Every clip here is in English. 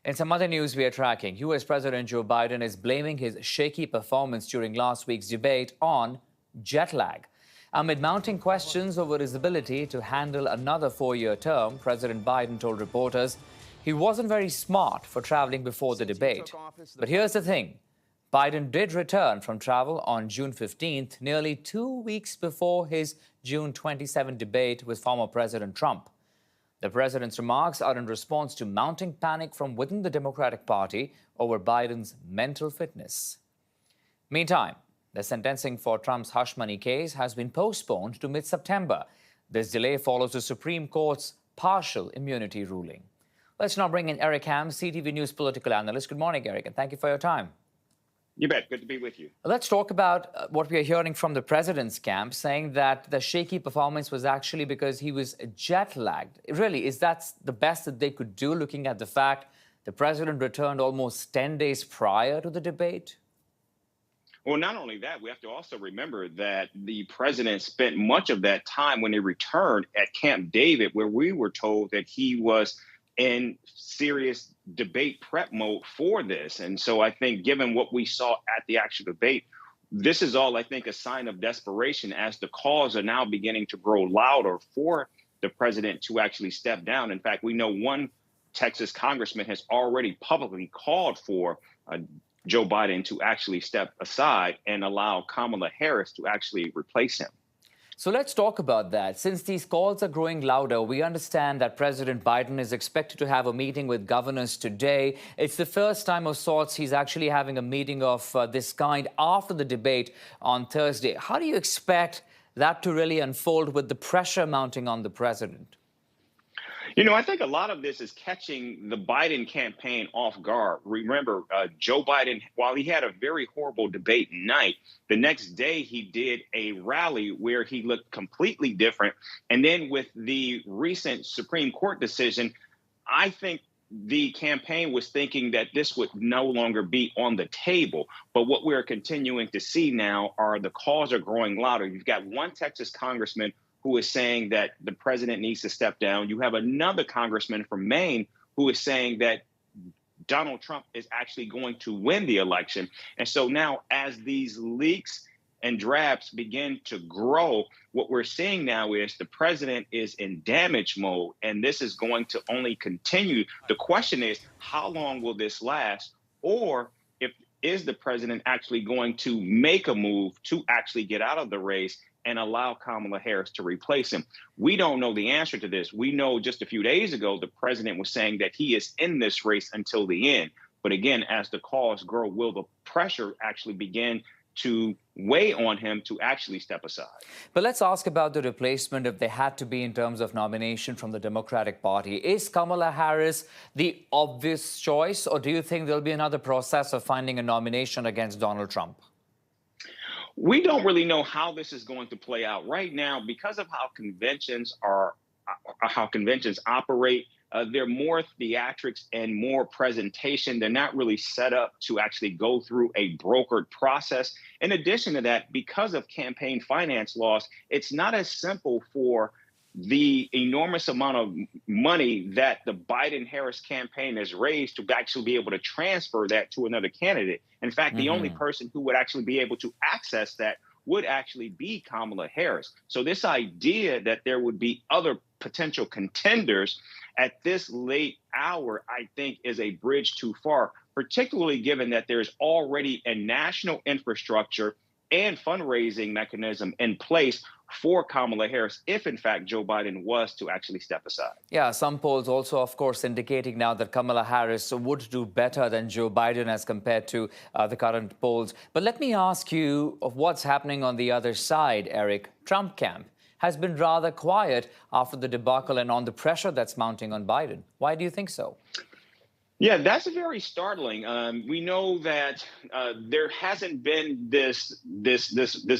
In some other news we are tracking, U.S. President Joe Biden is blaming his shaky performance during last week's debate on jet lag. Amid mounting questions over his ability to handle another four-year term, President Biden told reporters he wasn't very smart for traveling before the debate. But here's the thing. Biden did return from travel on June 15th, nearly 2 weeks before his June 27 debate with former President Trump. The president's remarks are in response to mounting panic from within the Democratic Party over Biden's mental fitness. Meantime, the sentencing for Trump's hush money case has been postponed to mid-September. This delay follows the Supreme Court's partial immunity ruling. Let's now bring in Eric Ham, CTV News political analyst. Good morning, Eric, and thank you for your time. You bet. Good to be with you. Let's talk about what we are hearing from the president's camp, saying that the shaky performance was actually because he was jet lagged. Really, is that the best that they could do, looking at the fact the president returned almost 10 days prior to the debate? Well, not only that, we have to also remember that the president spent much of that time when he returned at Camp David, where we were told that he was in serious debate prep mode for this. And so I think given what we saw at the actual debate, this is all, I think, a sign of desperation as the calls are now beginning to grow louder for the president to actually step down. In fact, we know one Texas congressman has already publicly called for Joe Biden to actually step aside and allow Kamala Harris to actually replace him. So let's talk about that. Since these calls are growing louder, we understand that President Biden is expected to have a meeting with governors today. It's the first time of sorts he's actually having a meeting of this kind after the debate on Thursday. How do you expect that to really unfold with the pressure mounting on the president? You know, I think a lot of this is catching the Biden campaign off guard. Remember, Joe Biden, while he had a very horrible debate night, the next day he did a rally where he looked completely different. And then with the recent Supreme Court decision, I think the campaign was thinking that this would no longer be on the table. But what we're continuing to see now are the calls are growing louder. You've got one Texas congressman who is saying that the president needs to step down. You have another congressman from Maine who is saying that Donald Trump is actually going to win the election. And so now as these leaks and drafts begin to grow, what we're seeing now is the president is in damage mode, and this is going to only continue. The question is, how long will this last? Or is the president actually going to make a move to actually get out of the race and allow Kamala Harris to replace him? We don't know the answer to this. We know just a few days ago, the president was saying that he is in this race until the end. But again, as the calls grow, will the pressure actually begin to weigh on him to actually step aside? But let's ask about the replacement, if there had to be, in terms of nomination from the Democratic Party. Is Kamala Harris the obvious choice, or do you think there'll be another process of finding a nomination against Donald Trump? We don't really know how this is going to play out right now because of how conventions operate. They're more theatrics and more presentation. They're not really set up to actually go through a brokered process. In addition to that, because of campaign finance laws, it's not as simple for the enormous amount of money that the Biden-Harris campaign has raised to actually be able to transfer that to another candidate. In fact, the only person who would actually be able to access that would actually be Kamala Harris. So this idea that there would be other potential contenders at this late hour, I think, is a bridge too far, particularly given that there's already a national infrastructure and fundraising mechanism in place for Kamala Harris if, in fact, Joe Biden was to actually step aside. Yeah, some polls also, of course, indicating now that Kamala Harris would do better than Joe Biden as compared to the current polls. But let me ask you of what's happening on the other side, Eric. Trump camp has been rather quiet after the debacle and on the pressure that's mounting on Biden. Why do you think so? Yeah, that's very startling. We know that there hasn't been this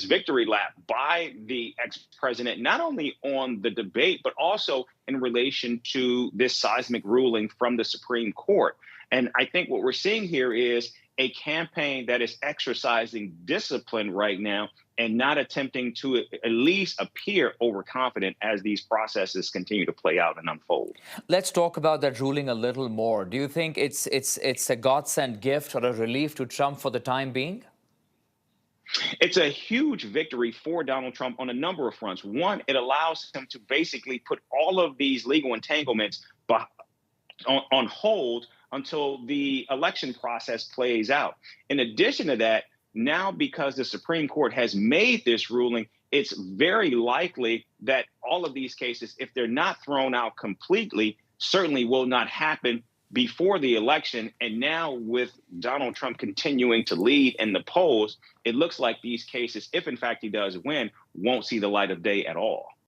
victory lap by the ex-president, not only on the debate, but also in relation to this seismic ruling from the Supreme Court. And I think what we're seeing here is a campaign that is exercising discipline right now and not attempting to at least appear overconfident as these processes continue to play out and unfold. Let's talk about that ruling a little more. Do you think it's a godsend gift or a relief to Trump for the time being? It's a huge victory for Donald Trump on a number of fronts. One, it allows him to basically put all of these legal entanglements on hold until the election process plays out. In addition to that, now because the Supreme Court has made this ruling, it's very likely that all of these cases, if they're not thrown out completely, certainly will not happen before the election. And now with Donald Trump continuing to lead in the polls, it looks like these cases, if in fact he does win, won't see the light of day at all.